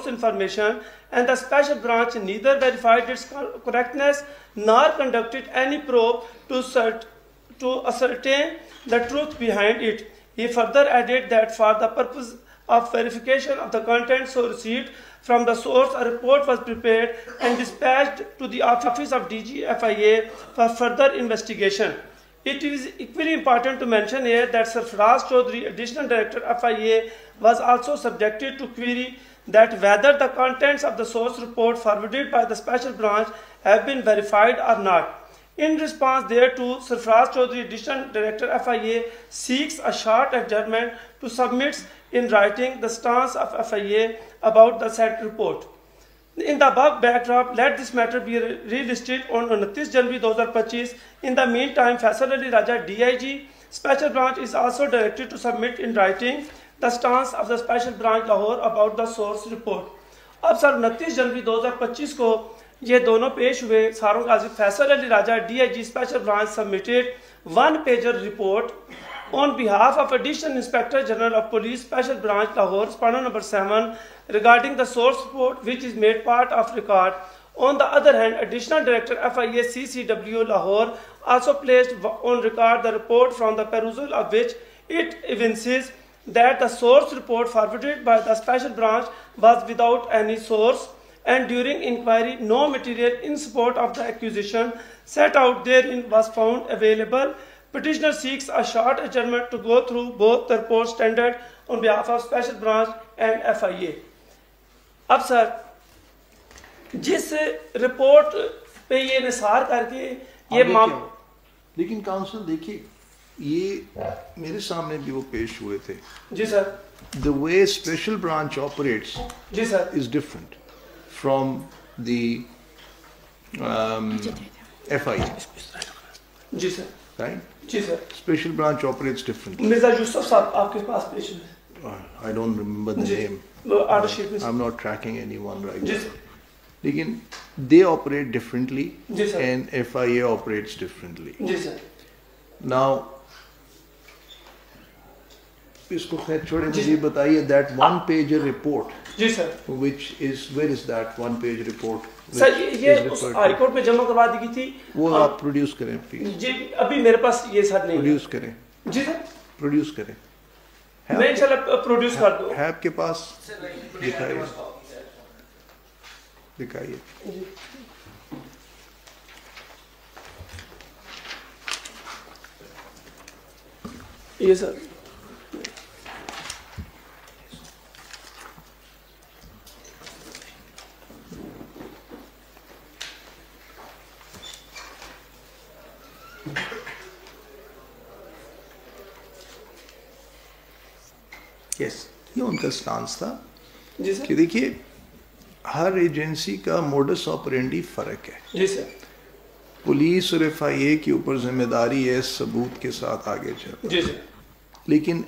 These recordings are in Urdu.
source information, and the special branch neither verified its correctness nor conducted any probe to ascertain the truth behind it. He further added that for the purpose of verification of the contents so received from the source, a report was prepared and dispatched to the office of DG FIA for further investigation. It is equally important to mention here that Sarfaraz Chaudhry, Additional Director FIA, was also subjected to query that whether the contents of the source report forwarded by the special branch have been verified or not. In response thereto, Sarfaraz Chaudhry, Additional Director FIA, seeks a short adjournment to submit in writing the stance of FIA about the said report. In the above backdrop, let this matter be relisted on 29 January 2025. In the meantime, Faisal Ali Raja, DIG, Special Branch, is also directed to submit in writing the stance of the Special Branch Lahore about the source report. اب سر 29 جنوری 2025 کو یہ دونوں پیش ہوئے. ساروں غازی فیصل علی راجہ DIG Special Branch submitted one-pager report on behalf of Additional Inspector General of Police Special Branch Lahore, Spano number 7, regarding the source report which is made part of record. On the other hand, Additional Director FIA CCW Lahore also placed on record the report from the perusal of which it evinces that the source report forwarded by the Special Branch was without any source, and during inquiry no material in support of the accusation set out therein was found available. Petitioner seeks a short adjournment to go through both the report standard on behalf of Special Branch and FIA. اب سر جس رپورٹ پہ یہ نثار کر کے یہ لیکن کاؤنسل دیکھیے یہ میرے سامنے بھی وہ پیش ہوئے تھے. جی سر. The way Special Branch operates G sir is different from the FIA. G sir. Right? G sir. Special Branch operates differently. Mirza یوسف صاحب آپ کے پاس پیش ہوئے. I don't remember the name. I'm not tracking anyone right now. Lekin they operate differently and FIA operates differently. Now, isko khair chhode mujhe bataiye that one pager report. G sir. Which is, where is that one page report? سر یہ اس ہائی کورٹ میں جمع کروا دی گئی تھی. وہ آپ پروڈیوس کریں پلیز. جی ابھی میرے پاس یہ سر نہیں. پروڈیوس کریں. جی سر. پروڈیوس کریں. میں انشاءاللہ پروڈیوس کر دوں. ہے آپ کے پاس؟ دکھائیے. دکھائیے. یہ سر. یس یہ ان کا سٹانس تھا کہ دیکھیے ہر ایجنسی کا موڈس آپرینڈی فرق ہے. جی سر. پولیس اور FIA کے اوپر ذمہ داری ہے ثبوت کے ساتھ آگے چلنا. جی سر. لیکن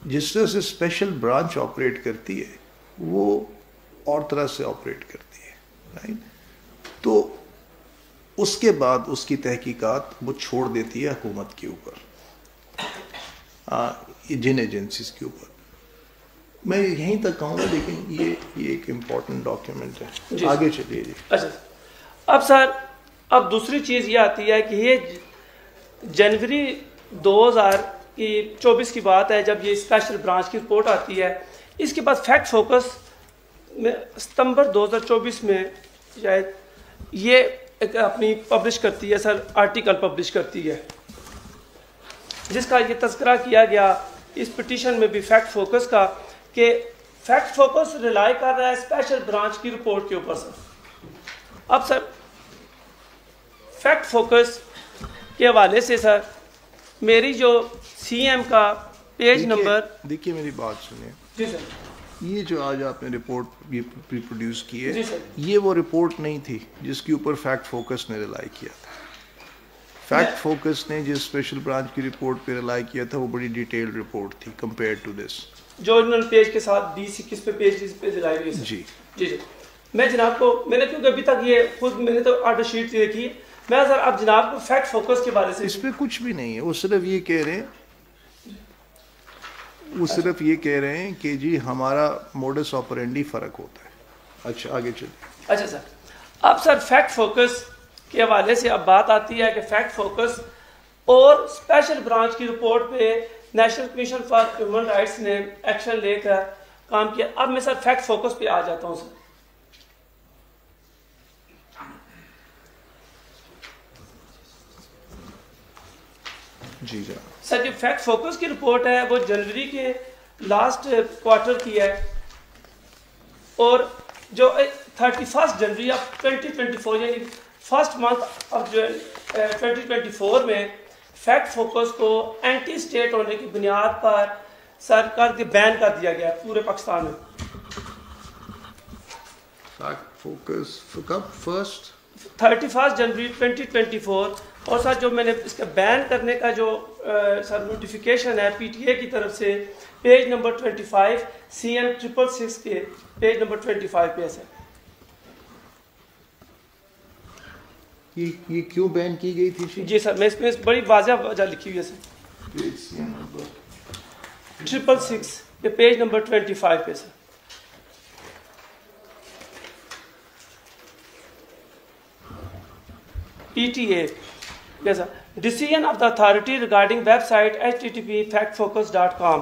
جس طرح سے اسپیشل برانچ آپریٹ کرتی ہے وہ اور طرح سے آپریٹ کرتی ہے. رائٹ. تو اس کے بعد اس کی تحقیقات وہ چھوڑ دیتی ہے حکومت کے اوپر, جن ایجنسیز کے اوپر. میں یہیں تک کہوں گا لیکن یہ ایک امپورٹنٹ ڈاکیومنٹ ہے. آگے چلیے. جی اچھا. اب سر اب دوسری چیز یہ آتی ہے کہ یہ جنوری 2024 کی بات ہے جب یہ اسپیشل برانچ کی رپورٹ آتی ہے. اس کے بعد فیکٹ فوکس میں ستمبر 2024 میں شاید یہ ایک اپنی پبلش کرتی ہے سر, آرٹیکل پبلش کرتی ہے جس کا یہ تذکرہ کیا گیا اس پٹیشن میں بھی فیکٹ فوکس کا, کہ فیکٹ فوکس ریلائی کر رہا ہے اسپیشل برانچ کی رپورٹ کے اوپر سر. اب سر فیکٹ فوکس کے حوالے سے سر میری جو CM کا پیج نمبر, دیکھیے میری بات سنیں. جی سر. یہ جو آج آپ نے رپورٹ پروڈیوس کی ہے یہ وہ رپورٹ نہیں تھی جس کے اوپر فیکٹ فوکس نے ریلائی کیا تھا. فیکٹ فوکس نے جس اسپیشل برانچ کی رپورٹ پہ ریلائی کیا تھا وہ بڑی ڈیٹیل رپورٹ تھی کمپیئر ٹو دس, جو انہوں نے پیج کے ساتھ 20-21 پہ پیج پہ دلائی ہوئی. جی جی جی. میں جناب کو میں نے کیونکہ ابھی تک یہ خود میں نے تو آرڈر شیٹ دیکھی ہے, میں سر اب جناب کو فیکٹ فوکس کے بارے سے اس پہ کچھ بھی نہیں ہے. وہ صرف یہ کہہ رہے ہیں کہ جی ہمارا موڈس آپرینڈی فرق ہوتا ہے. اچھا آگے چل. اچھا سر, اب سر فیکٹ فوکس کے حوالے سے اب بات آتی ہے کہ فیکٹ فوکس اور اسپیشل برانچ کی رپورٹ پہ national commission for human rights نے ایکشن لے کر کام کیا. اب میں سر فیکٹ فوکس پہ آ جاتا ہوں سر. جی سر جو فیکٹ فوکس کی رپورٹ ہے وہ جنوری کے لاسٹ کوارٹر کی ہے, اور جو 31 جنوری آف 2024 یعنی فرسٹ منتھ آف 2024 میں فیکٹ فوکس کو اینٹی اسٹیٹ ہونے کی بنیاد پر سرکار کے بین کر دیا گیا پورے پاکستان میں. فیکٹ فوکس کب فرسٹ 31 جنوری 2024. اور سر جو میں نے اس کا بین کرنے کا جو سر نوٹیفیکیشن ہے پی ٹی اے کی طرف سے پیج نمبر 25 CM 666 کے پیج نمبر 25 پہ ہے سر. یہ کیوں بین کی گئی تھی؟ جی سر, میں اس میں بڑی واضح وجہ لکھی ہوئی ہے سر. 666 یہ پیج نمبر 25 پہ سر. PTA yes sir. Decision of the authority regarding website http://factfocus.com.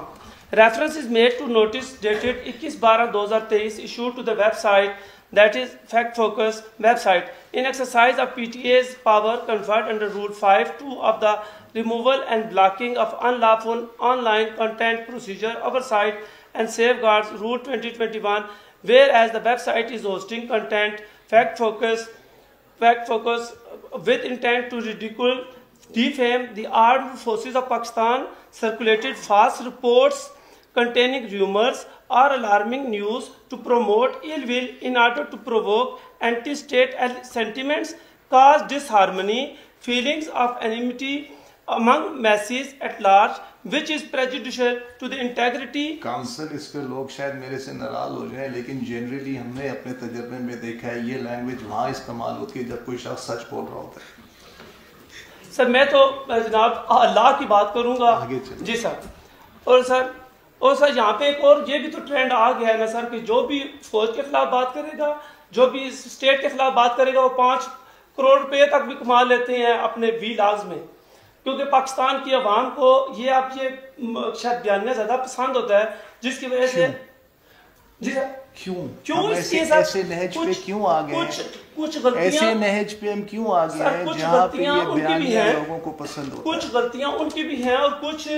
Reference is made to notice dated 21/12/2023 issued to the website, that is Fact Focus website, in exercise of PTA's power conferred under Rule 5(2) of the Removal and Blocking of Unlawful Online Content Procedure Oversight and Safeguards Rule 2021, whereas the website is hosting content Fact Focus with intent to ridicule, defame the armed forces of Pakistan, circulated false reports containing rumors or alarming news to promote ill will in order to provoke anti-state sentiments, cause disharmony, feelings of enmity among masses at large, which is prejudicial to the integrity. Counsel اس پہ لوگ شاید میرے سے ناراض ہو جائیں, لیکن جنرلی ہم نے اپنے تجربے میں دیکھا ہے یہ لینگویج وہاں استعمال ہوتی ہے جب کوئی شخص سچ بول رہا ہوتا ہے. سر میں تو جناب اللہ کی بات کروں گا. جی سر. اور سر یہاں پہ ایک اور یہ بھی تو ٹرینڈ آ گیا ہے نا سر کہ جو بھی فوج کے خلاف بات کرے گا, جو بھی اسٹیٹ کے خلاف بات کرے گا, وہ 5 کروڑ روپے تک بھی کما لیتے ہیں اپنے ویلاگز میں, کیونکہ پاکستان کی عوام کو یہ آپ یہ شاید بیانیہ زیادہ پسند ہوتا ہے, جس کی وجہ سے جی سر کیوں ایسے نہج پہ کیوں آ گئے ہیں, کچھ غلطیاں ایسے نہج پہ ہم کیوں آ گئے ہیں جہاں پہ یہ بیانیہ لوگوں کو پسند ہوتا ہے. کچھ غلطیاں ان کی بھی ہیں, اور کچھ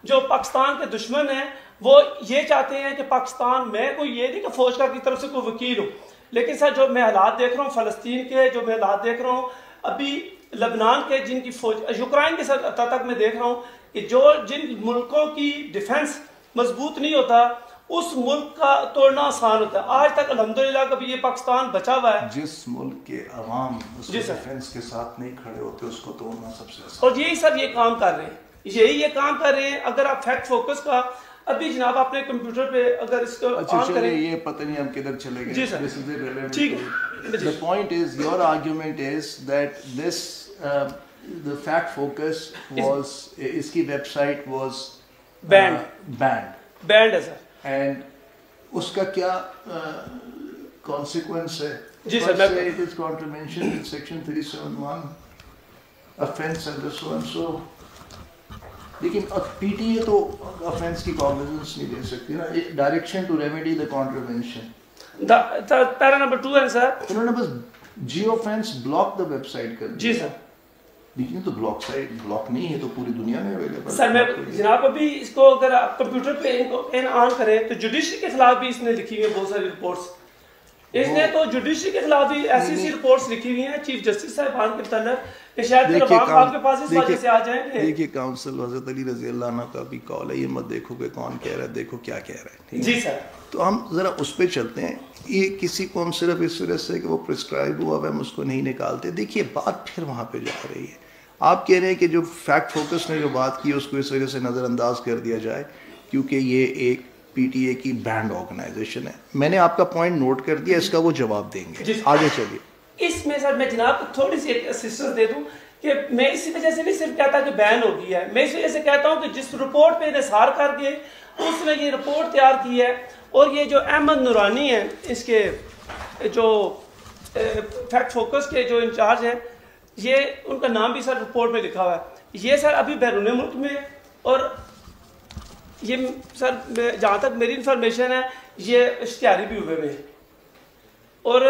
جو پاکستان کے دشمن ہیں وہ یہ چاہتے ہیں کہ پاکستان میں کوئی یہ نہیں کہ فوج کی طرف سے کوئی وکیل ہو, لیکن سر جو میں حالات دیکھ رہا ہوں فلسطین کے, جو میں حالات دیکھ رہا ہوں ابھی لبنان کے, جن کی فوج یوکرائن کے ساتھ تک میں دیکھ رہا ہوں کہ جن ملکوں کی ڈیفنس مضبوط نہیں ہوتا اس ملک کا توڑنا آسان ہوتا ہے. آج تک الحمدللہ کبھی یہ پاکستان بچا ہوا ہے. جس ملک کے عوام اس ڈیفنس کے ساتھ نہیں کھڑے ہوتے اس کو توڑنا سب سے آسان. اور یہی سب یہ کام کر رہے ہیں, اگر آپ فیکٹ فوکس کا ابھی جناب اپنے کمپیوٹر پہ اگر اس کو آن کریں. یہ پتہ نہیں ہم کدھر چلے گئے. جی سر ٹھیک ہے. The point is, your argument is that this the Fact Focus was اس کی ویب سائٹ was banned ہے سر, and اس کا کیا consequence ہے. جی سر it is contravention in section 371 offense under so and so. لیکن پی ٹی اے تو offense کی cognizance نہیں دے سکتی نا. direction to remedy the contravention. Para number 2 ہے سر, انہوں نے بس geofence block the website کر. جی سر. لیکن تو بلاک نہیں ہے تو پوری دنیا میں اویلیبل. سر میں جناب ابھی اس کو اگر آپ کمپیوٹر پہ ان کو آن کریں تو جوڈیشری کے خلاف بھی اس نے لکھی ہوئی ہیں بہت ساری رپورٹس. اس نے تو جوڈیشری کے خلاف بھی ایسی رپورٹس لکھی ہوئی ہیں چیف جسٹس صاحبان کے تعلق کہ شاید عوام آپ کے پاس اس وجہ سے آ جائیں گے. دیکھیے کاؤنسل حضرت علی رضی اللہ عنہ کا بھی کال ہے, یہ مت دیکھو کہ کون کہہ رہا ہے, دیکھو کیا کہہ رہا ہے. جی سر. تو ہم ذرا اس پہ چلتے ہیں. یہ کسی کو ہم صرف اس وجہ سے کہ وہ پرسکرائب ہوا ہے ہم اس کو نہیں نکالتے. دیکھیے بات پھر وہاں پہ جا رہی ہے. آپ کہہ رہے ہیں کہ جو فیکٹ فوکس نے جو بات کی اس کو اس وجہ سے نظر انداز کر دیا جائے کیونکہ یہ ایک پی ٹی اے کی بینڈ آرگنائزیشن ہے. میں نے آپ کا پوائنٹ نوٹ کر دیا, اس کا وہ جواب دیں گے. آگے چلیے. اس میں سر میں جناب کو تھوڑی سی ایک اسسٹنس دے دوں کہ میں اسی وجہ سے نہیں صرف کہتا کہ بین ہو گئی ہے, میں اس وجہ سے کہتا ہوں کہ جس رپورٹ پہ انحصار کر کے اس نے یہ رپورٹ تیار کی ہے, اور یہ جو احمد نورانی ہیں اس کے جو فیکٹ فوکس کے جو انچارج ہیں یہ ان کا نام بھی سر رپورٹ میں لکھا ہوا ہے. یہ سر ابھی بیرون ملک میں اور یہ سر جہاں تک میری انفارمیشن ہے یہ اشتہاری بھی ہوئے ہیں اور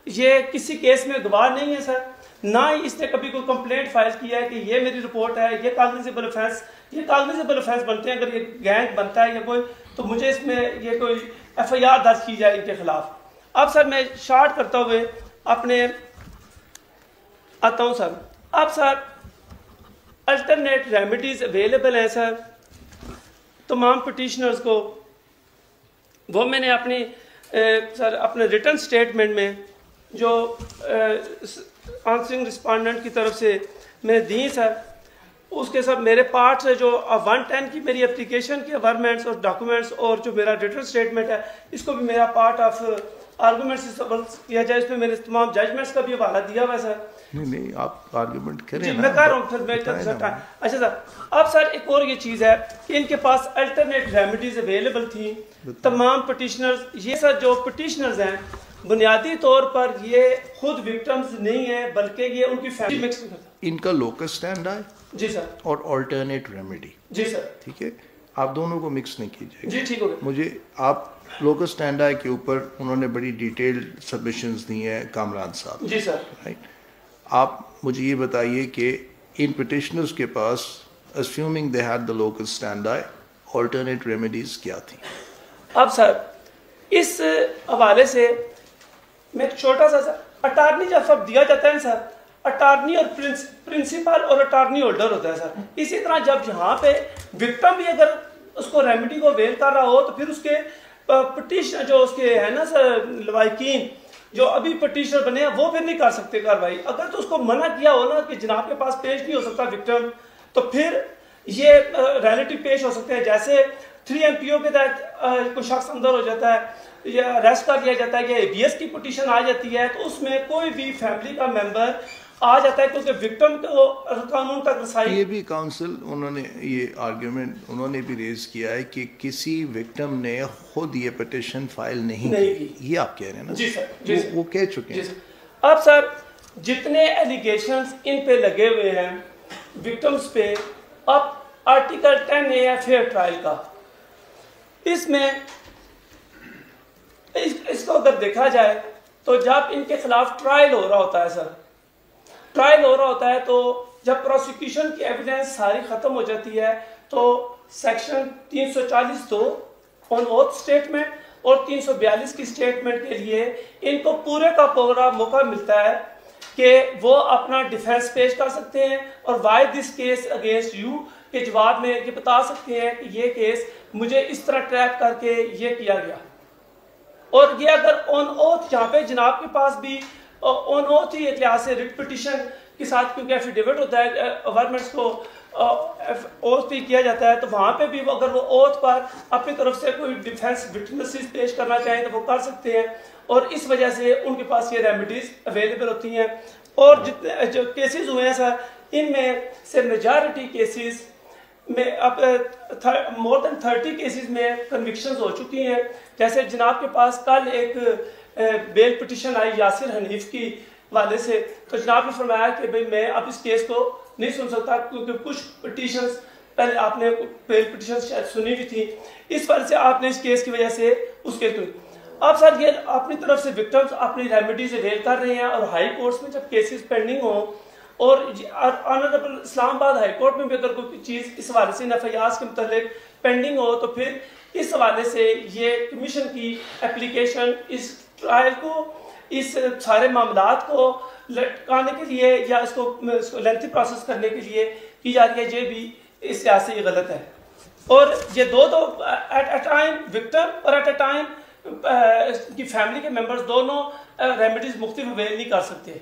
یہ کسی کیس میں گواہ نہیں ہے سر. نہ ہی اس نے کبھی کوئی کمپلینٹ فائل کیا ہے کہ یہ میری رپورٹ ہے, یہ کاگنیزیبل افینس, یہ کاگنیزیبل افینس بنتے ہیں اگر یہ گینگ بنتا ہے یا کوئی تو مجھے اس میں یہ کوئی ایف آئی آر درج کی جائے ان کے خلاف. اب سر میں شارٹ کرتا ہوئے اپنے آتا ہوں سر. اب سر الٹرنیٹ ریمیڈیز اویلیبل ہیں سر تمام پٹیشنرز کو. وہ میں نے اپنی سر اپنے ریٹن سٹیٹمنٹ میں جو آنسرنگ رسپونڈنٹ کی طرف سے میں نے دی سر اس کے سب میرے پارٹ سے جو 110 کی میری اپلیکیشن کی ورمنٹس اور ڈاکومنٹس اور جو میرا ریٹن سٹیٹمنٹ ہے اس کو بھی میرا پارٹ آف آرگومنٹس کیا جائے. اس میں میں نے تمام ججمنٹس کا بھی حوالہ دیا ہوا ہے سر. نہیں آپ آرگومنٹ کریں. جی میں کر رہا ہوں سر. اچھا سر اب سر ایک اور یہ چیز ہے کہ ان کے پاس الٹرنیٹ ریمیڈیز اویلیبل تھیں تمام پٹیشنرز. یہ سر جو پٹیشنرز ہیں بنیادی طور پر یہ خود وکٹمز نہیں ہیں بلکہ یہ ان کی فیملی مکس کرتا ہے. ان کا لوکس اسٹینڈ ہے جی سر اور آلٹرنیٹ ریمیڈی. جی سر ٹھیک ہے آپ دونوں کو مکس نہیں کیجیے. جی ٹھیک ہو گیا. مجھے آپ لوکس اسٹینڈ کے اوپر انہوں نے بڑی ڈیٹیلڈ سبمیشنز دی ہیں کامران صاحب. جی سر رائٹ. آپ مجھے یہ بتائیے کہ ان پٹیشنرز کے پاس assuming they had the locus standi alternate remedies کیا تھیں؟ اب سر اس حوالے سے میں ایک چھوٹا سا اٹارنی جب سب دیا جاتا ہے سر اٹارنی اور پرنسپل اور اٹارنی ہولڈر ہوتا ہے سر. اسی طرح جب یہاں پہ وکٹم بھی اگر اس کو ریمیڈی کو ویل کر رہا ہو تو پھر اس کے پٹیشن جو اس کے ہے نا سر لوائقین جو ابھی پٹیشنر بنے ہیں وہ پھر نہیں کر سکتے کاروائی. اگر تو اس کو منع کیا ہو نا کہ جناب کے پاس پیش نہیں ہو سکتا وکٹم تو پھر یہ ریلیٹو پیش ہو سکتے ہیں. جیسے 3 MPO کے تحت کوئی شخص اندر ہو جاتا ہے یا اریسٹ کر لیا جاتا ہے یا ABS کی پٹیشن آ جاتی ہے تو اس میں کوئی بھی فیملی کا ممبر آ جاتا ہے کیونکہ وکٹم کو قانون تک رسائی. یہ بھی کاؤنسل انہوں نے یہ آرگیومنٹ انہوں نے بھی ریز کیا ہے کہ کسی وکٹم نے خود یہ پٹیشن فائل نہیں کی. یہ آپ کہہ رہے ہیں نا؟ جی سر. جی سر وہ کہہ چکے ہیں. اب سر جتنے ایلیگیشنز ان پہ لگے ہوئے ہیں وکٹمز پہ اب آرٹیکل 10A ہے فیئر ٹرائل کا. اس میں اس کو اگر دیکھا جائے تو جب ان کے خلاف ٹرائل ہو رہا ہوتا ہے سر ٹرائل ہو رہا ہوتا ہے تو جب پروسیکیوشن کی ایویڈنس ساری ختم ہو جاتی ہے تو سیکشن 340(2) آن اوتھ اسٹیٹمنٹ اور 342 کی اسٹیٹمنٹ کے لیے ان کو پورے کا پورا موقع ملتا ہے کہ وہ اپنا ڈیفینس پیش کر سکتے ہیں اور why this case against you کے جواب میں یہ بتا سکتے ہیں کہ یہ کیس مجھے اس طرح ٹریپ کر کے یہ کیا گیا. اور یہ اگر آن اوتھ یہاں پہ جناب کے پاس بھی آن اوتھ ہی ایک لحاظ سے ریٹ پٹیشن کے ساتھ کیونکہ ایفیڈیوٹ ہوتا ہے گورنمنٹس کو اوتھ بھی کیا جاتا ہے تو وہاں پہ بھی اگر وہ اوتھ پر اپنی طرف سے کوئی ڈیفینس وٹنسز پیش کرنا چاہیں تو وہ کر سکتے ہیں اور اس وجہ سے ان کے پاس یہ ریمیڈیز اویلیبل ہوتی ہیں. اور جتنے جو کیسز ہوئے ہیں سر ان میں سے میجارٹی کیسز میں اب مور دین 30 کیسز میں کنوکشنز ہو چکی ہیں. جیسے جناب کے پاس کل ایک بیل پٹیشن آئی یاسر حنیف کی والے سے تو جناب نے فرمایا کہ بھئی میں اب اس کیس کو نہیں سن سکتا کیونکہ کچھ پٹیشنز پہلے آپ نے بیل پٹیشنز شاید سنی ہوئی تھی اس وجہ سے آپ نے اس کیس کی وجہ سے اس کیس کو. اب سر یہ اپنی طرف سے وکٹمز اپنی ریمیڈیز اویل کر رہے ہیں اور ہائی کورٹس میں جب کیسز پینڈنگ ہوں اور آنریبل اسلام آباد ہائی کورٹ میں بھی اگر کوئی چیز اس حوالے سے NFIs کے متعلق پینڈنگ ہو تو پھر اس حوالے سے یہ کمیشن کی اپلیکیشن اس ٹرائل کو اس سارے معاملات کو لٹکانے کے لیے یا اس کو لینتھی پروسیس کرنے کے لیے کی جا رہی ہے. یہ بھی اس لحاظ سے یہ غلط ہے. اور یہ دو ایٹ اے ٹائم وکٹم اور ایٹ اے ٹائم کی فیملی کے ممبرز دونوں ریمیڈیز مختلف اویل نہیں کر سکتے.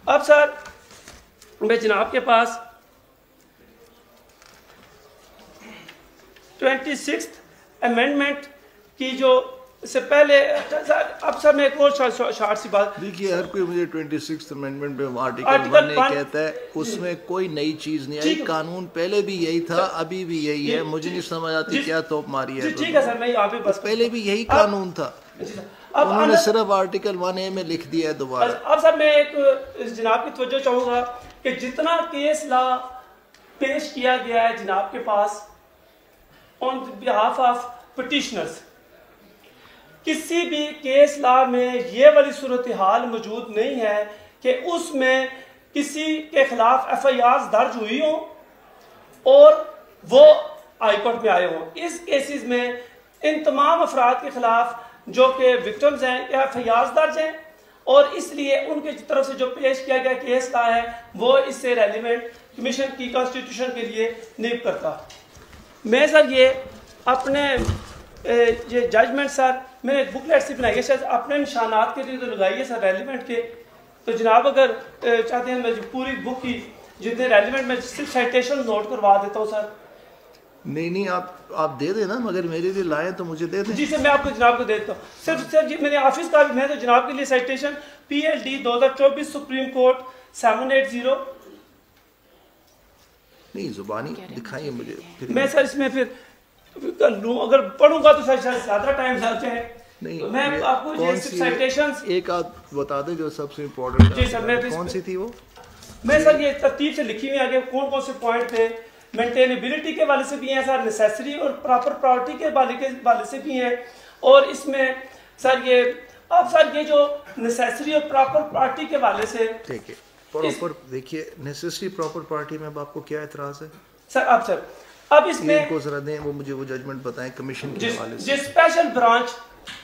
اب سر میں جناب کے پاس 26th امینڈمنٹ کی جو سے پہلے اب سر میں ایک اور شارٹ سی بات دیکھیے ہر کوئی مجھے 26th امینڈمنٹ پہ آرٹیکل 1 کہتا ہے اس میں کوئی نئی چیز نہیں آئی. قانون پہلے بھی یہی تھا ابھی بھی یہی ہے. مجھے نہیں سمجھ آتی کیا توپ ماری ہے. ٹھیک ہے سر میں یہاں پہ بس پہلے بھی یہی قانون تھا. انہوں نے صرف آرٹیکل 1A میں لکھ دیا ہے دوبارہ. اب سر میں ایک جناب کی توجہ چاہوں گا کہ جتنا کیس لا پیش کیا گیا ہے جناب کے پاس آن بہاف آف پٹیشنرز، کسی بھی کیس لا میں یہ والی صورتحال موجود نہیں ہے کہ اس میں کسی کے خلاف FIRs درج ہوئی ہوں اور وہ ہائی کورٹ میں آئے ہوں. اس کیسز میں ان تمام افراد کے خلاف جو کہ وکٹمز ہیں FIRs درج ہیں، اور اس لیے ان کی طرف سے جو پیش کیا گیا کیس لا ہے وہ اس سے ریلیونٹ کمیشن کی کانسٹیٹیوشن کے لیے نہیں کرتا. میں سر یہ اپنے یہ ججمنٹ سر میں نے بکلیٹ سے بنائی ہے، شاید اپنے نشانات کے لیے تو لگائی ہے سر ریلیونٹ کے. تو جناب اگر چاہتے ہیں میں پوری بک کی جتنے ریلیونٹ میں صرف سائٹیشن نوٹ کروا دیتا ہوں سر. نہیں آپ دے دیں نا، مگر میرے لیے لائیں تو مجھے دے دیں. جی سر میں آپ کو جناب کو دیتا ہوں. صرف سر جی میرے آفس کا میں تو جناب کے لیے سائٹیشن PLD 2024 سپریم کورٹ 780. نہیں زبانی دکھائیے مجھے. میں سر اس میں پھر کر لوں، اگر پڑھوں گا تو سر زیادہ ٹائم لگتا ہے. نہیں میں آپ کو یہ سائٹیشنز ایک آپ بتا دیں جو سب سے امپورٹنٹ. جی سر میں کون سی تھی وہ؟ میں سر یہ ترتیب سے لکھی ہوئی آگے کون کون سے پوائنٹ تھے. مینٹینیبلٹی کے والے سے بھی ہیں سر، نیسیسری اور پراپر پراپرٹی کے والے سے بھی ہیں. اور اس میں سر یہ اب سر یہ جو نیسیسری اور پراپر پراپرٹی کے والے سے ٹھیک ہے پراپر دیکھیے نیسیسری پراپر پارٹی میں اب آپ کو کیا اعتراض ہے سر؟ اب اس میں کو ذرا دیں وہ مجھے وہ ججمنٹ بتائیں کمیشن کے حوالے سے. جس اسپیشل برانچ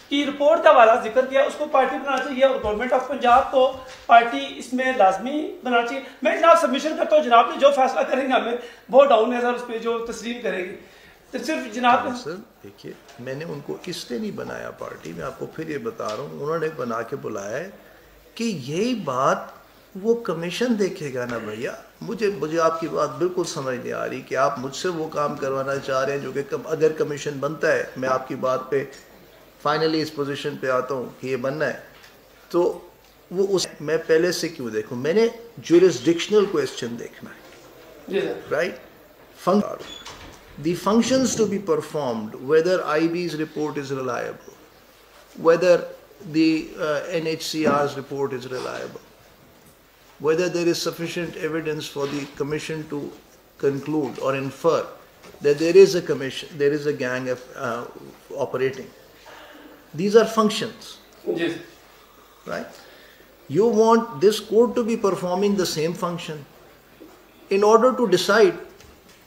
کی رپورٹ کا حوالہ ذکر کیا اس کو پارٹی بنانا چاہیے اور گورنمنٹ آف پنجاب کو پارٹی اس میں لازمی بنانا چاہیے. میں جناب سبمیشن کرتا ہوں، جناب نے جو فیصلہ کریں گے ہمیں بہت ڈاؤن ہے سر اس پہ جو تسلیم کرے گی. تو صرف جناب سر دیکھیے میں نے ان کو اس لیے نہیں بنایا پارٹی، میں آپ کو پھر یہ بتا رہا ہوں، انہوں نے بنا کے بلایا ہے کہ یہی بات وہ کمیشن دیکھے گا نا بھیا. مجھے آپ کی بات بالکل سمجھ نہیں آ رہی کہ آپ مجھ سے وہ کام کروانا چاہ رہے ہیں جو کہ اگر کمیشن بنتا ہے، میں آپ کی بات پہ فائنلی اس پوزیشن پہ آتا ہوں کہ یہ بننا ہے تو وہ اس میں پہلے سے کیوں دیکھوں. میں نے جورسڈکشنل کویسچن دیکھنا ہے، right. The functions to be performed, whether IB's report is reliable, whether the NHCR's report is reliable, whether there is sufficient evidence for the commission to conclude or infer that there is a commission, there is a gang operating. These are functions, yes. Right? You want this court to be performing the same function in order to decide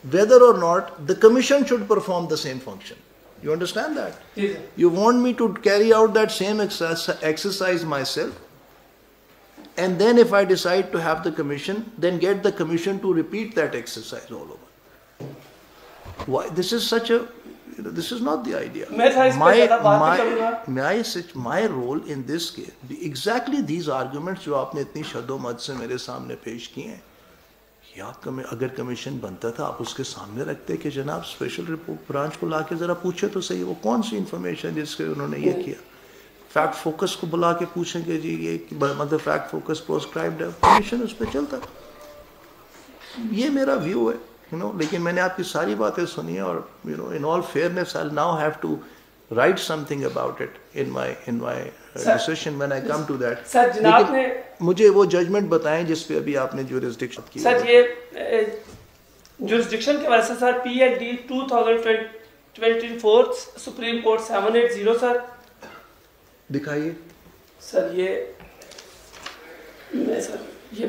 whether or not the commission should perform the same function. You understand that? Yes. You want me to carry out that same exercise myself, and then if I decide to have the commission, then get the commission to repeat that exercise all over. Why? This is such a, this is not the idea. My role in this case, exactly these arguments جو آپ نے اتنی شد و مد سے میرے سامنے پیش کیے ہیں، یا اگر کمیشن بنتا تھا آپ اس کے سامنے رکھتے کہ جناب اسپیشل رپورٹ برانچ کو لا کے ذرا پوچھے تو صحیح وہ کون سی انفارمیشن جس کے انہوں نے یہ کیا. فیکٹ فوکس کو بلا کے پوچھیں کہ جی یہ مطلب فیکٹ فوکس پروسکرائبڈ ہے، کمیشن اس پہ چلتا. یہ میرا ویو ہے لیکن میں نے آپ کی ساری باتیں سنی ہیں اور in all fairness I'll now have to write something about it in my decision when I come to that. سر جناب نے مجھے وہ ججمنٹ بتائیں جس پہ ابھی آپ نے جورسڈکشن کی. سر یہ جورسڈکشن کے وجہ سے سر PLD 2024 سپریم کورٹ 780 سر دکھائیے. سر یہ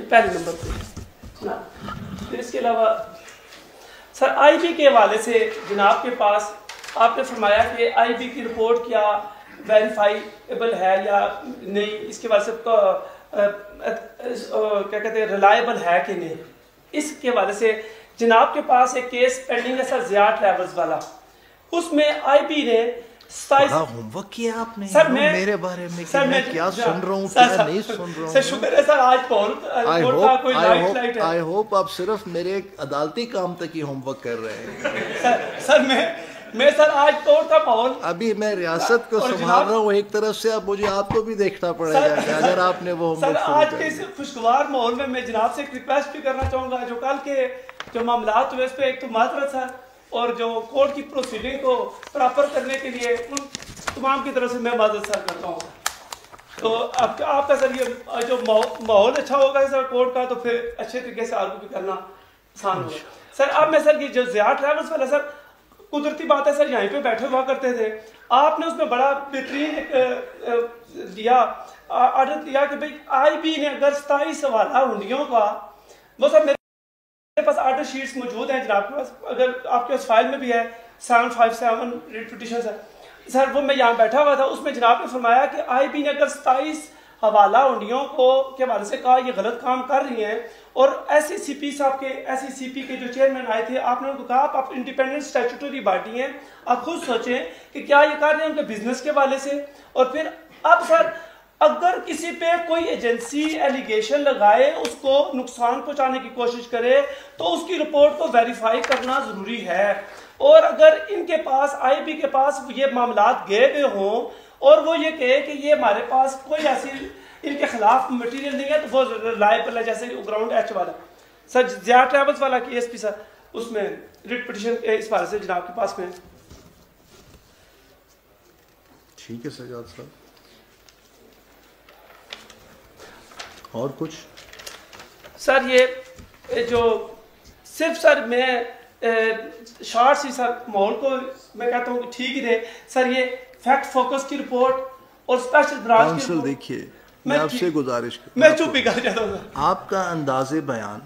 پہلے نمبر پہ. پھر اس کے علاوہ سر IB کے حوالے سے جناب کے پاس آپ نے فرمایا کہ IB کی رپورٹ کیا ویریفائیبل ہے یا نہیں، اس کے حوالے سے کیا کہتے ہیں ریلائبل ہے کہ نہیں. اس کے حوالے سے جناب کے پاس ایک کیس پینڈنگ ہے سر ضیاء ٹریولز والا. اس میں IB نے ہوم ورک کیا آپ نے میرے بارے میں کہ میں کیا سن رہا ہوں کیا نہیں سن رہا ہوں. سر شکر ہے سر آج آئی ہوپ آپ صرف میرے عدالتی کام تک ہی ہوم ورک کر رہے ہیں. سر میں سر آج طور تھا ماحول ابھی میں ریاست کو سنبھال رہا ہوں ایک طرف سے، اب مجھے آپ کو بھی دیکھنا پڑے گا کہ اگر آپ نے وہ سر آج کے اس خوشگوار ماحول میں جناب سے ایک ریکویسٹ بھی کرنا چاہوں گا. جو کل کے جو معاملات ہوئے اس پہ ایک تو معذرت سر اور جو کورٹ کی پروسیڈنگ کو پراپر کرنے کے لیے تمام کی طرف سے میں معذرت سر کرتا ہوں. تو آپ کا سر یہ جو ماحول اچھا ہوگا سر کورٹ کا تو پھر اچھے طریقے سے آرگو بھی کرنا آسان ہوگا. سر اب میں سر یہ جو ضیاء ٹریولز والا سر قدرتی بات ہے سر یہیں پہ بیٹھے ہوا کرتے تھے, آپ نے اس میں بڑا بہترین دیا آرڈر دیا کہ بھائی آئی بی نے اگر 27 حوالہ ہنڈیوں کا, وہ سب میرے پاس آرڈر شیٹس موجود ہیں جناب کے پاس, اگر آپ کے اس فائل میں بھی ہے 757 ریٹ پٹیشن سر وہ میں یہاں بیٹھا ہوا تھا, اس میں جناب نے فرمایا کہ آئی بی نے اگر 27 حوالہ ہنڈیوں کو کے حوالے سے کہا یہ غلط کام کر رہی ہیں, اور ایس سی سی پی صاحب کے ایس سی سی پی کے جو چیئرمین آئے تھے, آپ نے ان کو کہا آپ انڈیپینڈنٹ اسٹیچوٹری باڈی ہیں, آپ خود سوچیں کہ کیا یہ کر رہے ہیں ان کے بزنس کے حوالے سے. اور پھر اب سر اگر کسی پہ کوئی ایجنسی ایلیگیشن لگائے, اس کو نقصان پہنچانے کی کوشش کرے, تو اس کی رپورٹ کو ویریفائی کرنا ضروری ہے. اور اگر ان کے پاس آئی بی کے پاس یہ معاملات گئے ہوئے ہوں اور وہ یہ کہے کہ یہ ہمارے پاس کوئی ایسی ان کے خلاف مٹیریل نہیں ہے, تو وہ لائبل ہے, جیسے گراؤنڈ ایچ والا سر ضیاء ٹریولز والا کیس بھی سر اس میں ریٹ پٹیشن اس بارے سے جناب کے پاس میں. ٹھیک ہے سجاد صاحب, اور کچھ سر یہ جو صرف سر میں شارٹ سی سر ماحول کو میں کہتا ہوں کہ ٹھیک ہی رہے سر, یہ فیکٹ فوکس کی رپورٹ اور اسپیشل برانچ کی رپورٹ. دیکھیے میں آپ سے گزارش کرتا ہوں, میں چپ ہی کر جاتا ہوں. آپ کا انداز بیان,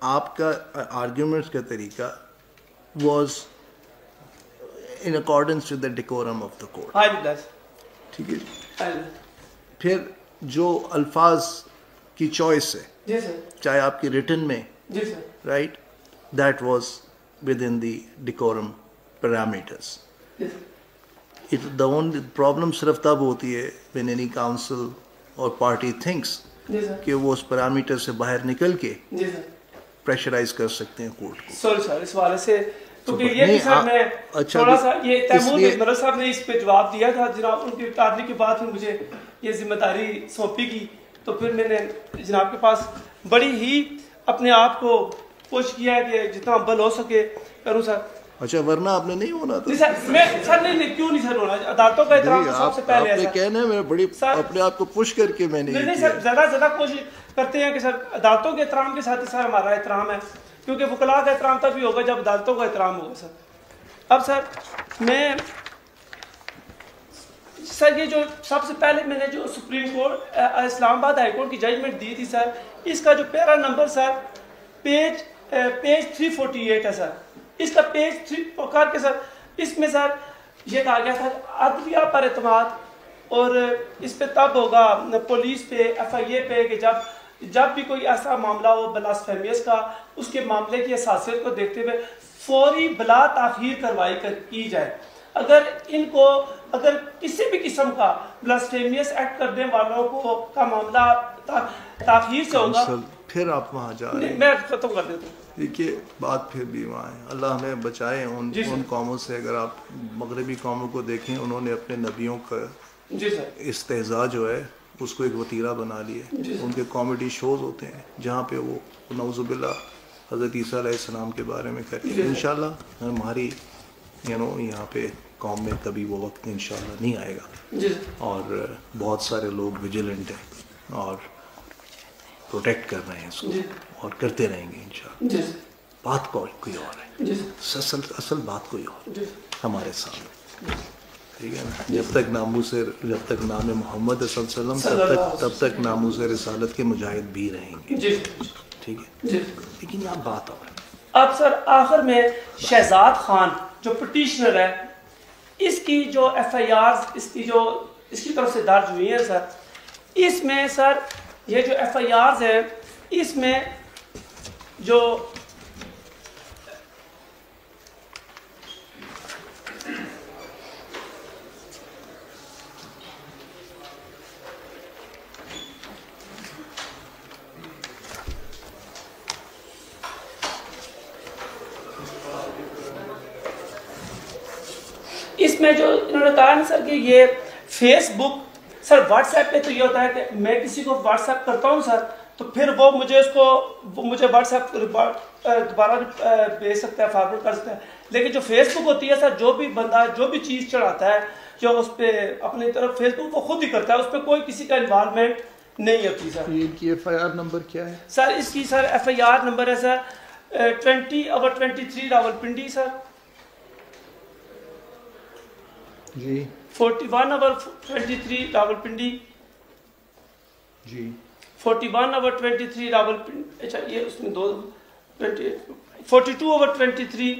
آپ کا آرگیومنٹس کا طریقہ was in accordance with the decorum of the court. ٹھیک ہے, پھر جو الفاظ کی چوائس ہے چاہے آپ کی ریٹن میں, right, that was with in the decorum parameters. The only problem صرف تب ہوتی ہے when any council اور party thinks کہ وہ اس پیرامیٹر سے باہر نکل کے پریشرائز کر سکتے ہیں کورٹ کو. سوری سر اس حوالے سے کیونکہ یہ بھی سر میں تھوڑا سا یہ تیمور مرزا صاحب نے اس پہ جواب دیا تھا جناب, ان کی ریٹائرمنٹ کے بعد پھر مجھے یہ ذمہ داری سونپی گئی, تو پھر میں نے جناب کے پاس بڑی ہی اپنے آپ کو کوشش کیا ہے کہ جتنا بل ہو سکے کروں سر. اچھا ورنہ آپ نے نہیں ہونا تھا سر. نہیں کیوں نہیں سر ہونا, عدالتوں کا احترام سب سے پہلے ہے. آپ نے کہنا ہے میں بڑی اپنے آپ کو پش کر کے میں نہیں سر زیادہ کوشش کرتے ہیں کہ سر عدالتوں کے احترام کے ساتھ سر ہمارا احترام ہے, کیونکہ وکلاء کا احترام تب بھی ہوگا جب عدالتوں کا احترام ہوگا سر. اب سر میں سر یہ جو سب سے پہلے میں نے جو سپریم کورٹ اسلام آباد ہائی کورٹ کی ججمنٹ دی تھی سر, اس کا جو پیرا نمبر سر پیج 348 ہے سر, اس کا پیج 3 کر کے سر اس میں سر یہ کہا گیا تھا عدلیہ پر اعتماد, اور اس پہ تب ہوگا پولیس پہ ایف آئی اے پہ کہ جب بھی کوئی ایسا معاملہ ہو بلاسفیمیس کا, اس کے معاملے کی حساسیت کو دیکھتے ہوئے فوری بلا تاخیر کارروائی کی جائے. اگر کسی بھی قسم کا بلاسفیمیس ایکٹ کرنے والوں کو کا معاملہ تاخیر سے ہوگا, پھر آپ وہاں جا رہے ہیں. میں ختم کر دیتا ہوں. دیکھیے بات پھر بھی وہاں ہے, اللہ ہمیں بچائے ان قوموں سے. اگر آپ مغربی قوموں کو دیکھیں, انہوں نے اپنے نبیوں کا استہزاء جو ہے اس کو ایک وتیرہ بنا لیے. ان کے کامیڈی شوز ہوتے ہیں جہاں پہ وہ نعوذ باللہ حضرت عیسیٰ علیہ السلام کے بارے میں کرتے ہیں. انشاءاللہ ہماری یہاں پہ قوم میں کبھی وہ وقت انشاءاللہ نہیں آئے گا, اور بہت سارے لوگ ویجیلنٹ ہیں اور پروٹیکٹ کر رہے ہیں اس کو, اور کرتے رہیں گے انشاءاللہ. بات کوئی اور ہے, اصل بات کوئی اور ہمارے سامنے, ٹھیک ہے نا. جب تک نام محمد صلی اللہ علیہ وسلم تب تک ناموس رسالت کے مجاہد بھی رہیں گے, ٹھیک ہے. لیکن یہاں بات اور ہے. اب سر آخر میں شہزاد خان جو پٹیشنر ہے, اس کی جو ایف آئی آرز اس کی طرف سے درج ہوئی ہیں سر, اس میں سر یہ جو ایف آئی آرز ہیں اس میں جو اس میں جو انہوں نے کہا نا سر کہ یہ فیس بک سر واٹس ایپ پہ تو یہ ہوتا ہے کہ میں کسی کو واٹس ایپ کرتا ہوں سر, تو پھر وہ مجھے واٹس ایپ دوبارہ بھیج سکتا ہے, فارورڈ کر سکتا ہے. لیکن جو فیس بک ہوتی ہے سر، جو بھی بندہ جو بھی چیز چڑھاتا ہے جو اس پہ اپنی طرف فیس بک کو خود ہی کرتا ہے، اس پہ کوئی کسی کا انوالومنٹ نہیں ہوتی سر. یہ کی ایف آئی آر نمبر کیا ہے سر؟ اس کی سر ایف آئی آر نمبر ہے سر 20/23 راولپنڈی سر. جی 41/23 راولپنڈی جی 41/23 راولپنڈی. اچھا یہ اس میں 42/23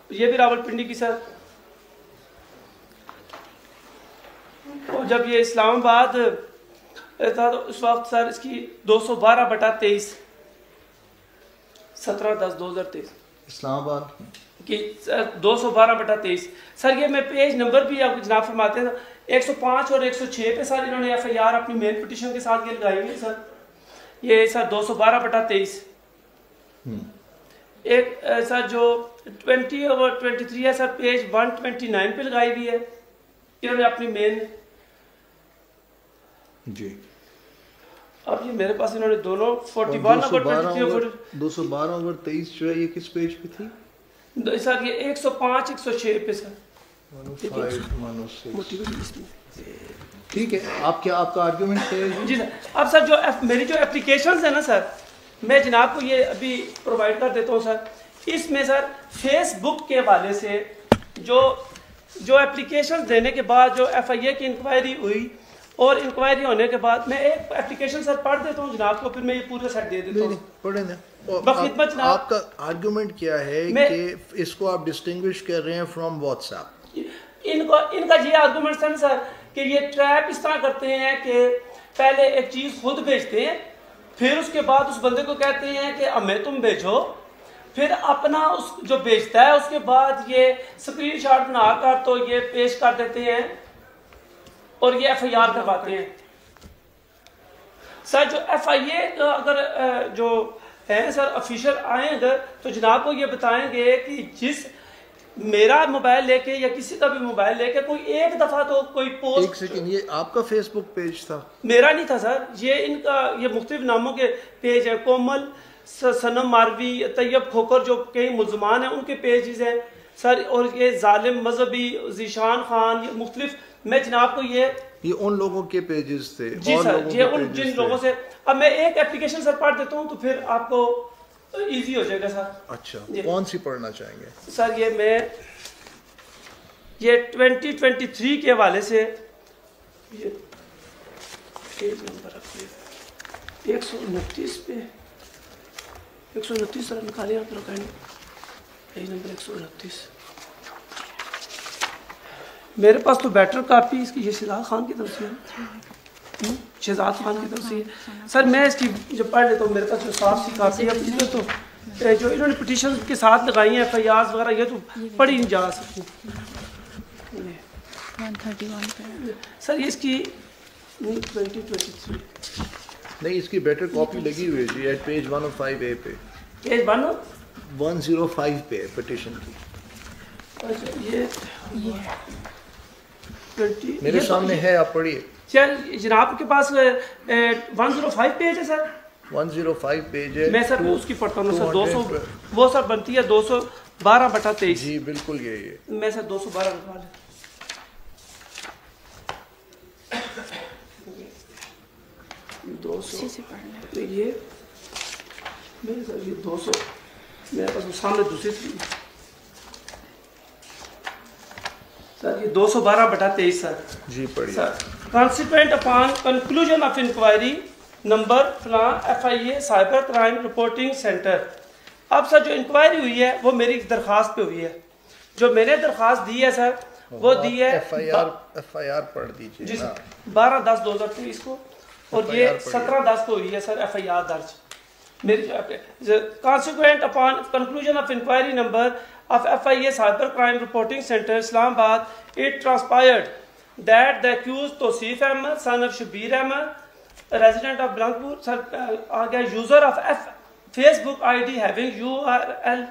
یہ بھی راولپنڈی کی سر. اور جب یہ اسلام آباد تھا تو اس وقت سر اس کی 212/23 17/10/2023 اسلام آباد کی 212/23 سر. یہ میں پیج نمبر بھی آپ جناب فرماتے ہیں 105 اور 106 پہ سر انہوں نے ایف آئی آر اپنی مین پٹیشن کے ساتھ یہ لگائی ہوئی ہے سر. یہ سر 212/23 ایک سر جو 20/23 ہے سر پیج 129 پہ لگائی ہوئی ہے انہوں نے اپنی مین. جی اب یہ میرے پاس انہوں نے دونوں 41/23 212/23 جو ہے یہ کس پیج پہ تھی سر؟ یہ 105 106 پہ سر. 105 ٹھیک ہے. آپ کیا آپ کا آرگیومنٹ ہے؟ جی سر. اب سر جو میری جو اپلیکیشنز ہیں نا سر، میں جناب کو یہ ابھی پرووائڈ کر دیتا ہوں سر. اس میں سر فیس بک کے حوالے سے جو اپلیکیشن دینے کے بعد جو ایف آئی اے کی انکوائری ہوئی اور انکوائری ہونے کے بعد میں ایک اپلیکیشن سر پڑھ دیتا ہوں جناب کو، پھر میں یہ پورا سیٹ دے دیتا ہوں. پڑھیں نا. بخدمت جناب. آپ کا آرگیومنٹ کیا ہے کہ اس کو آپ ڈسٹنگوش کر رہے ہیں فرام واٹس ایپ؟ ان کا یہ آرگومنٹ ہے سر کہ یہ ٹریپ اس طرح کرتے ہیں کہ پہلے ایک چیز خود بھیجتے ہیں، پھر اس کے بعد اس بندے کو کہتے ہیں کہ ہمیں تم بھیجو، پھر اپنا اس جو بھیجتا ہے اس کے بعد یہ اسکرین شاٹ بنا کر تو یہ پیش کر دیتے ہیں اور یہ ایف آئی آر کرواتے ہیں. سر جو ایف آئی اے اگر جو ہیں سر آفیشر آئیں اگر تو جناب کو یہ بتائیں گے کہ جس میرا موبائل لے کے یا کسی کا بھی موبائل لے کے کوئی ایک دفعہ تو کوئی پوسٹ. ایک سیکنڈ، یہ آپ کا فیس بک پیج تھا؟ میرا نہیں تھا سر، یہ ان کا یہ مختلف ناموں کے پیج ہیں. کومل، سنم ماروی، طیب کھوکر جو کئی ملزمان ہیں ان کے پیجز ہیں سر. اور یہ ظالم مذہبی، ذیشان خان، یہ مختلف. میں جناب کو یہ ان لوگوں کے پیجز تھے. جی سر، یہ ان جن لوگوں سے. اب میں ایک اپلیکیشن سر پڑھ دیتا ہوں تو پھر آپ کو ایزی ہو جائے گا سر. اچھا کون سی پڑھنا چاہیں گے سر؟ یہ میں یہ 2023 کے حوالے سے یہ پیج نمبر 129 پہ 129 سر نکالیں آپ لوگ. پیج نمبر 129 میرے پاس تو بیٹر کاپی اس کی یہ شہزاد خان کی طرف سے ہے، شہزاد خان کی طرف سے ہے سر. میں اس کی جو پڑھ لیتا ہوں، میرے پاس جو صاف سی کاپی ہے تو جو انہوں نے پٹیشن کے ساتھ لگائی ہیں ایف آئی آرز وغیرہ یہ تو پڑھی نہیں جا سکتی. 131 سر یہ اس کی 2023 نہیں، اس کی بیٹر کاپی لگی ہوئی جی ایٹ پیج 105A پہ، پیج 105 پہ پٹیشن کی. میرے سامنے ہے، آپ پڑھیے. جناب کے پاس 105 پیج ہے سر؟ 105 پیج ہے. میں سر اس کی پڑھتا ہوں سر. 200 وہ سر بنتی ہے 212/23. جی بالکل یہی ہے. میں سر 212 لگوا لیں. یہ میرے سر یہ 200 میرے پاس سامنے دوسری سر یہ 212/23 سر. جی پڑھیے. Sir consequent upon conclusion of inquiry number فلاں F I A cyber crime reporting centre. اب سر جو انکوائری ہوئی ہے وہ میری درخواست پہ ہوئی ہے. جو میں نے درخواست دی ہے سر وہ دی ہے ایف آئی آر پڑھ دیجیے. جی سر 12/10/2023 کو، اور یہ 17/10 کو ہوئی ہے سر ایف آئی آر درج میری. Consequent upon conclusion of inquiry number of FIA Cyber Crime Reporting Center, Islamabad, it transpired that the accused Tosif Ahmed, son of Shabir Ahmed, a resident of Blankpur, user of Facebook ID having URL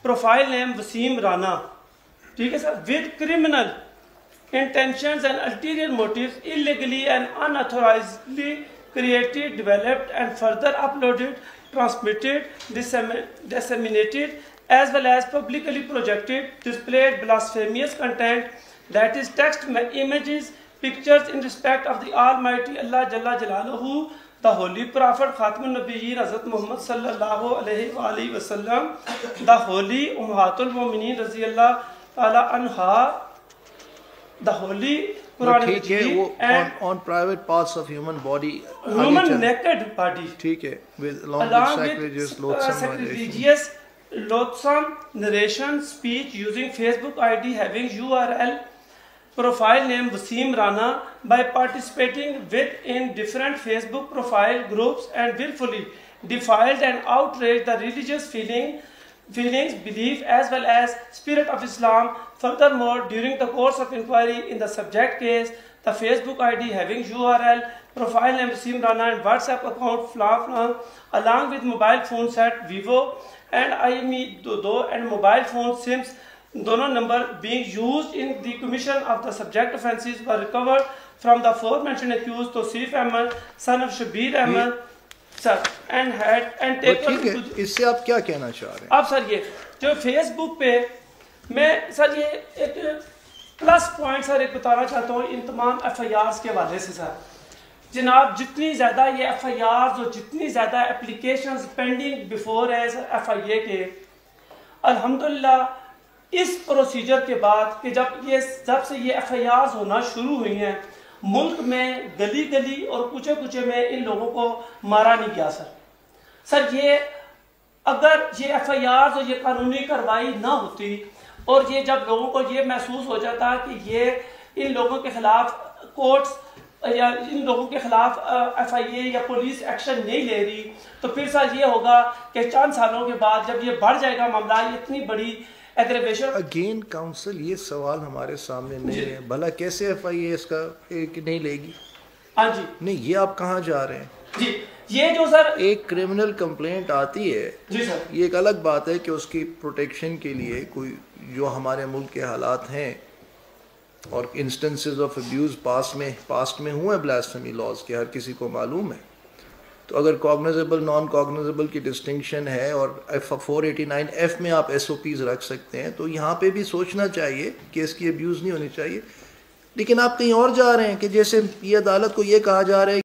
profile name Wasim Rana, with criminal intentions and ulterior motives, illegally and unauthorizedly created, developed, and further uploaded, transmitted, disseminated, as well as publicly projected, displayed blasphemous content, that is text, images, pictures in respect of the Almighty Allah Jalla Jalaluhu, the Holy Prophet Khatam al-Nabiyyin Hazrat Muhammad sallallahu alayhi wa sallam, the Holy Ummahatul Mu'mineen Raziyallahu Ta'ala Anha, the Holy Quran Majid, and on private parts of human body, human naked body, ٹھیک ہے, along with sacrilegious, loathsome narration, speech using Facebook ID having URL profile name Wasim Rana, by participating in different Facebook profile groups and willfully defiled and outraged the religious feelings, belief as well as spirit of Islam. Furthermore, during the course of inquiry in the subject case, the Facebook ID having URL, profile name Wasim Rana and WhatsApp account Flan, along with mobile phone set Vivo and IME Dodo and mobile phone SIMs, dono number being used in the commission of the subject offences, were recovered from the aforementioned accused Tosif Ahmed, son of Shabir Ahmed, sir, and taken to the... اس سے آپ کیا کہنا چاہ رہے ہیں؟ اب سر یہ جو فیس بک پہ میں سر یہ ایک پلس پوائنٹ سر ایک بتانا چاہتا ہوں ان تمام ایف آئی آرز کے حوالے سے. سر جناب جتنی زیادہ یہ ایف آئی آرز اور جتنی زیادہ اپلیکیشنز پینڈنگ بیفور ہے سر ایف آئی اے کے, الحمدللہ اس پروسیجر کے بعد کہ جب سے یہ ایف آئی آرز ہونا شروع ہوئی ہیں, ملک میں گلی گلی اور کوچے کوچے میں ان لوگوں کو مارا نہیں گیا. سر یہ اگر یہ ایف آئی آرز اور یہ قانونی کارروائی نہ ہوتی اور یہ جب لوگوں کو یہ محسوس ہو جاتا کہ یہ ان لوگوں کے خلاف کورٹس یا ان لوگوں کے خلاف ایف آئی اے یا پولیس ایکشن نہیں لے رہی, تو پھر سر یہ ہوگا کہ چند سالوں کے بعد جب یہ بڑھ جائے گا معاملہ, یہ اتنی بڑی ایگریویشن. اگین کاؤنسل یہ سوال ہمارے سامنے نہیں ہے, بھلا کیسے ایف آئی اے اس کا نہیں لے گی؟ ہاں جی نہیں, یہ آپ کہاں جا رہے ہیں؟ جی یہ جو سر ایک کرمنل کمپلینٹ آتی ہے, جی سر, یہ ایک الگ بات ہے کہ اس کی پروٹیکشن کے لیے کوئی جو ہمارے ملک کے حالات ہیں اور انسٹنسز آف ابیوز پاسٹ میں ہوئے بلاسفیمی لاز کے, ہر کسی کو معلوم ہے. تو اگر کوگنیزیبل نان کوگنیزیبل کی ڈسٹنکشن ہے اور 489F میں آپ ایس او پیز رکھ سکتے ہیں, تو یہاں پہ بھی سوچنا چاہیے کہ اس کی ابیوز نہیں ہونی چاہیے. لیکن آپ کہیں اور جا رہے ہیں کہ جیسے یہ عدالت کو یہ کہا جا رہا ہے